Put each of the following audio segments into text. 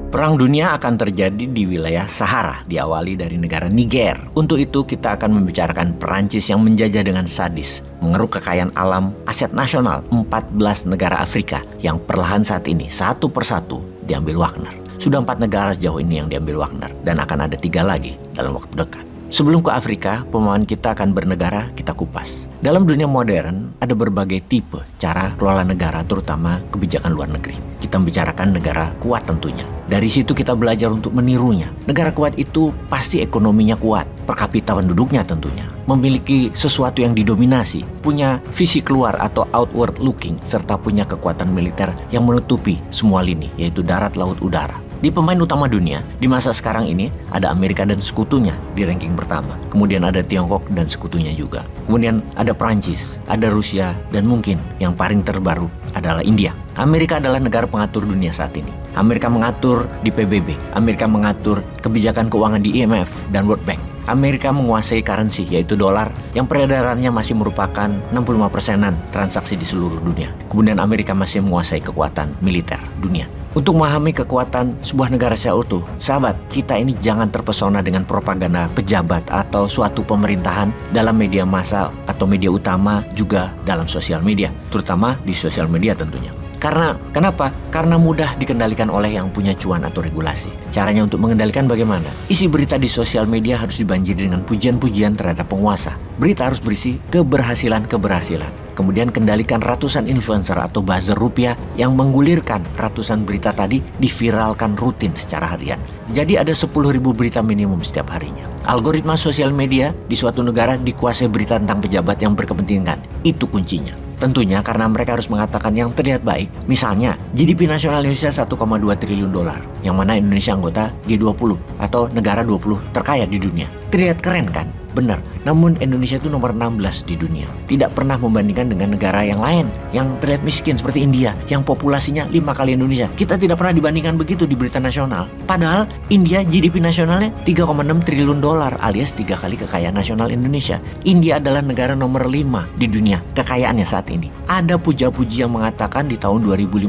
Perang dunia akan terjadi di wilayah Sahara, diawali dari negara Niger. Untuk itu kita akan membicarakan Perancis yang menjajah dengan sadis, mengeruk kekayaan alam, aset nasional 14 negara Afrika yang perlahan saat ini satu persatu diambil Wagner. Sudah 4 negara sejauh ini yang diambil Wagner dan akan ada 3 lagi dalam waktu dekat. Sebelum ke Afrika, pemahaman kita akan bernegara kita kupas. Dalam dunia modern, ada berbagai tipe cara kelola negara, terutama kebijakan luar negeri. Kita membicarakan negara kuat tentunya. Dari situ kita belajar untuk menirunya. Negara kuat itu pasti ekonominya kuat, per kapita penduduknya tentunya. Memiliki sesuatu yang didominasi, punya visi keluar atau outward looking, serta punya kekuatan militer yang menutupi semua lini, yaitu darat, laut, udara. Di pemain utama dunia, di masa sekarang ini ada Amerika dan sekutunya di ranking pertama. Kemudian ada Tiongkok dan sekutunya juga. Kemudian ada Prancis, ada Rusia, dan mungkin yang paling terbaru adalah India. Amerika adalah negara pengatur dunia saat ini. Amerika mengatur di PBB, Amerika mengatur kebijakan keuangan di IMF dan World Bank. Amerika menguasai currency, yaitu dolar, yang peredarannya masih merupakan 65%-an transaksi di seluruh dunia. Kemudian Amerika masih menguasai kekuatan militer dunia. Untuk memahami kekuatan sebuah negara secara utuh, sahabat, kita ini jangan terpesona dengan propaganda pejabat atau suatu pemerintahan dalam media massal atau media utama, juga dalam sosial media, terutama di sosial media tentunya. Kenapa? Karena mudah dikendalikan oleh yang punya cuan atau regulasi. Caranya untuk mengendalikan bagaimana? Isi berita di sosial media harus dibanjiri dengan pujian-pujian terhadap penguasa. Berita harus berisi keberhasilan. Kemudian kendalikan ratusan influencer atau buzzer rupiah yang menggulirkan ratusan berita tadi diviralkan rutin secara harian. Jadi ada 10.000 berita minimum setiap harinya. Algoritma sosial media di suatu negara dikuasai berita tentang pejabat yang berkepentingan. Itu kuncinya. Tentunya karena mereka harus mengatakan yang terlihat baik. Misalnya, GDP nasional Indonesia 1,2 triliun dolar, yang mana Indonesia anggota G20 atau negara 20 terkaya di dunia. Terlihat keren kan? Benar, namun Indonesia itu nomor 16 di dunia. Tidak pernah membandingkan dengan negara yang lain yang terlihat miskin seperti India, yang populasinya 5 kali Indonesia. Kita tidak pernah dibandingkan begitu di berita nasional. Padahal India GDP nasionalnya 3,6 triliun dolar alias 3 kali kekayaan nasional Indonesia. India adalah negara nomor 5 di dunia kekayaannya saat ini. Ada puja-puji yang mengatakan di tahun 2050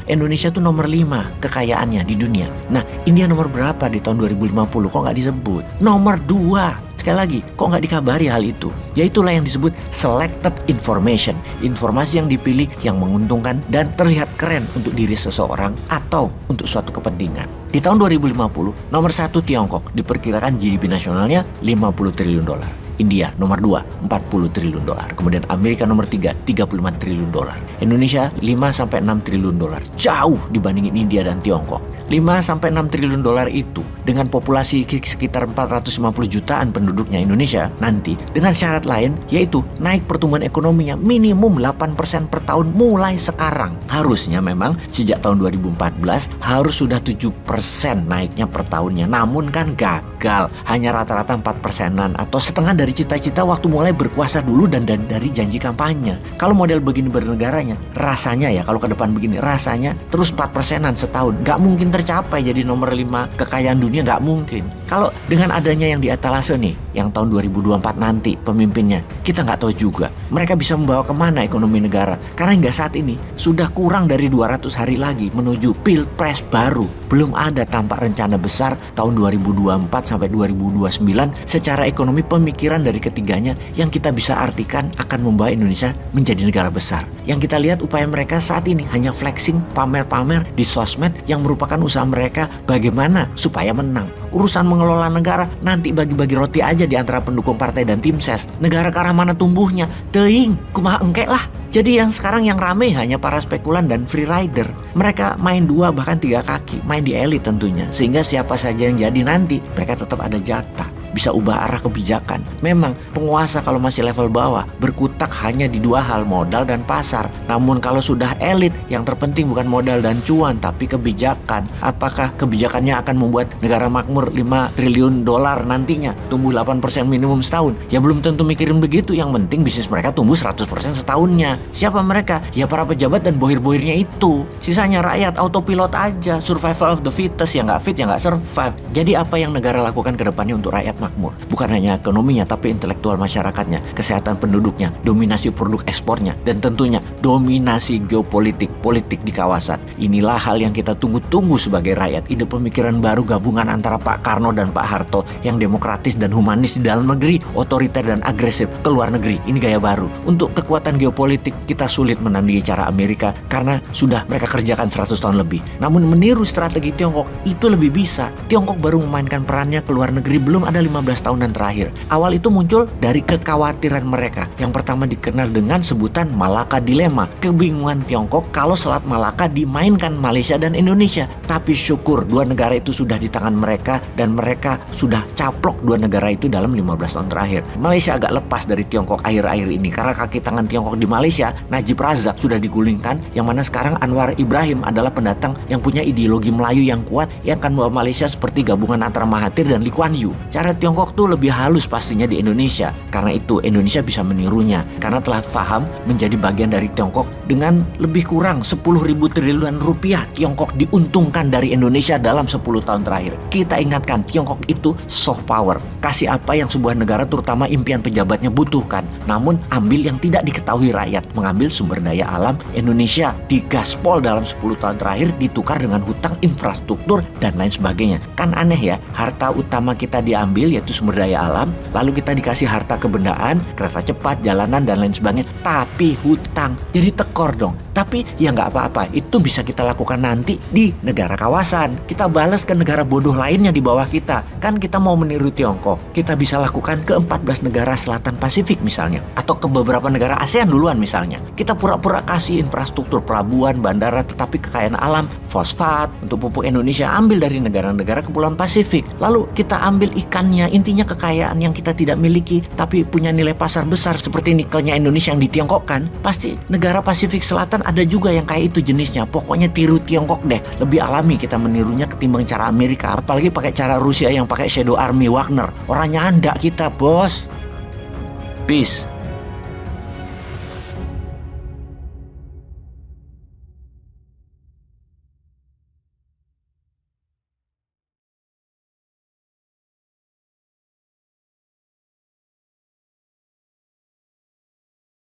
Indonesia itu nomor 5 kekayaannya di dunia. Nah, India nomor berapa di tahun 2050? Kok nggak disebut? Nomor 2. Sekali lagi, kok nggak dikabari hal itu? Yaitulah yang disebut selected information. Informasi yang dipilih yang menguntungkan dan terlihat keren untuk diri seseorang atau untuk suatu kepentingan. Di tahun 2050, nomor 1 Tiongkok diperkirakan GDP nasionalnya 50 triliun dolar. India nomor 2, 40 triliun dolar. Kemudian Amerika nomor 3, 35 triliun dolar. Indonesia 5-6 triliun dolar. Jauh dibandingin India dan Tiongkok. 5-6 triliun dolar itu dengan populasi sekitar 450 jutaan penduduknya Indonesia nanti dengan syarat lain, yaitu naik pertumbuhan ekonominya minimum 8% per tahun mulai sekarang. Harusnya memang sejak tahun 2014 harus sudah 7% naiknya per tahunnya, namun kan gagal, hanya rata-rata 4%-an atau setengah dari cita-cita waktu mulai berkuasa dulu dan dari janji kampanye. Kalau model begini bernegaranya, rasanya ya kalau ke depan begini, rasanya terus 4%-an setahun, nggak mungkin tercapai jadi nomor 5 kekayaan dunia, nggak mungkin. Kalau dengan adanya yang di etalase nih, yang tahun 2024 nanti pemimpinnya, kita nggak tahu juga mereka bisa membawa kemana ekonomi negara. Karena hingga saat ini sudah kurang dari 200 hari lagi menuju pilpres baru. Belum ada tampak rencana besar tahun 2024 sampai 2029 secara ekonomi. Pemikiran dari ketiganya yang kita bisa artikan akan membawa Indonesia menjadi negara besar. Yang kita lihat upaya mereka saat ini hanya flexing, pamer-pamer di sosmed yang merupakan usaha mereka bagaimana supaya menang. Urusan mengelola negara nanti bagi-bagi roti aja di antara pendukung partai dan tim ses. Negara ke arah mana tumbuhnya? Teuing, kumaha engke lah. Jadi yang sekarang yang rame hanya para spekulan dan free rider. Mereka main 2 bahkan 3 kaki, main di elit tentunya. Sehingga siapa saja yang jadi nanti, mereka tetap ada jatah. Bisa ubah arah kebijakan. Memang penguasa kalau masih level bawah berkutak hanya di 2 hal, modal dan pasar. Namun kalau sudah elit, yang terpenting bukan modal dan cuan tapi kebijakan. Apakah kebijakannya akan membuat negara makmur 5 triliun dolar nantinya, tumbuh 8% minimum setahun? Ya belum tentu mikirin begitu. Yang penting bisnis mereka tumbuh 100% setahunnya. Siapa mereka? Ya para pejabat dan bohir-bohirnya itu. Sisanya rakyat autopilot aja, survival of the fittest. Yang nggak fit ya nggak survive. Jadi apa yang negara lakukan ke depannya untuk rakyat makmur. Bukan hanya ekonominya, tapi intelektual masyarakatnya, kesehatan penduduknya, dominasi produk ekspornya, dan tentunya dominasi geopolitik, politik di kawasan. Inilah hal yang kita tunggu-tunggu sebagai rakyat. Ide pemikiran baru gabungan antara Pak Karno dan Pak Harto yang demokratis dan humanis di dalam negeri, otoriter dan agresif ke luar negeri. Ini gaya baru. Untuk kekuatan geopolitik, kita sulit menandingi cara Amerika karena sudah mereka kerjakan 100 tahun lebih. Namun meniru strategi Tiongkok itu lebih bisa. Tiongkok baru memainkan perannya ke luar negeri belum ada 15 tahunan terakhir. Awal itu muncul dari kekhawatiran mereka. Yang pertama dikenal dengan sebutan Malaka Dilema. Kebingungan Tiongkok kalau Selat Malaka dimainkan Malaysia dan Indonesia. Tapi syukur dua negara itu sudah di tangan mereka dan mereka sudah caplok dua negara itu dalam 15 tahun terakhir. Malaysia agak lepas dari Tiongkok akhir-akhir ini karena kaki tangan Tiongkok di Malaysia, Najib Razak sudah digulingkan, yang mana sekarang Anwar Ibrahim adalah pendatang yang punya ideologi Melayu yang kuat yang akan membawa Malaysia seperti gabungan antara Mahathir dan Lee Kuan Yew. Cara Tiongkok tuh lebih halus pastinya di Indonesia. Karena itu Indonesia bisa menirunya karena telah paham menjadi bagian dari Tiongkok. Dengan lebih kurang 10.000 triliun rupiah Tiongkok diuntungkan dari Indonesia dalam 10 tahun terakhir. Kita ingatkan Tiongkok itu soft power. Kasih apa yang sebuah negara terutama impian pejabatnya butuhkan. Namun ambil yang tidak diketahui rakyat. Mengambil sumber daya alam Indonesia digaspol dalam 10 tahun terakhir ditukar dengan hutang infrastruktur dan lain sebagainya. Kan aneh ya, harta utama kita diambil yaitu sumber daya alam, lalu kita dikasih harta kebendaan, kereta cepat, jalanan dan lain sebagainya, tapi hutang. Jadi tekor dong. Tapi ya nggak apa-apa, itu bisa kita lakukan nanti di negara kawasan. Kita balas ke negara bodoh lainnya di bawah kita. Kan kita mau meniru Tiongkok, kita bisa lakukan ke 14 negara selatan Pasifik misalnya, atau ke beberapa negara ASEAN duluan misalnya. Kita pura-pura kasih infrastruktur pelabuhan, bandara, tetapi kekayaan alam, fosfat untuk pupuk Indonesia ambil dari negara-negara kepulauan Pasifik. Lalu kita ambil ikannya, intinya kekayaan yang kita tidak miliki tapi punya nilai pasar besar seperti nikelnya Indonesia yang ditiongkokkan. Pasti negara Pasifik Selatan ada juga yang kayak itu jenisnya. Pokoknya tiru Tiongkok deh. Lebih alami kita menirunya ketimbang cara Amerika. Apalagi pakai cara Rusia yang pakai Shadow Army Wagner. Orangnya anda kita, bos. Peace.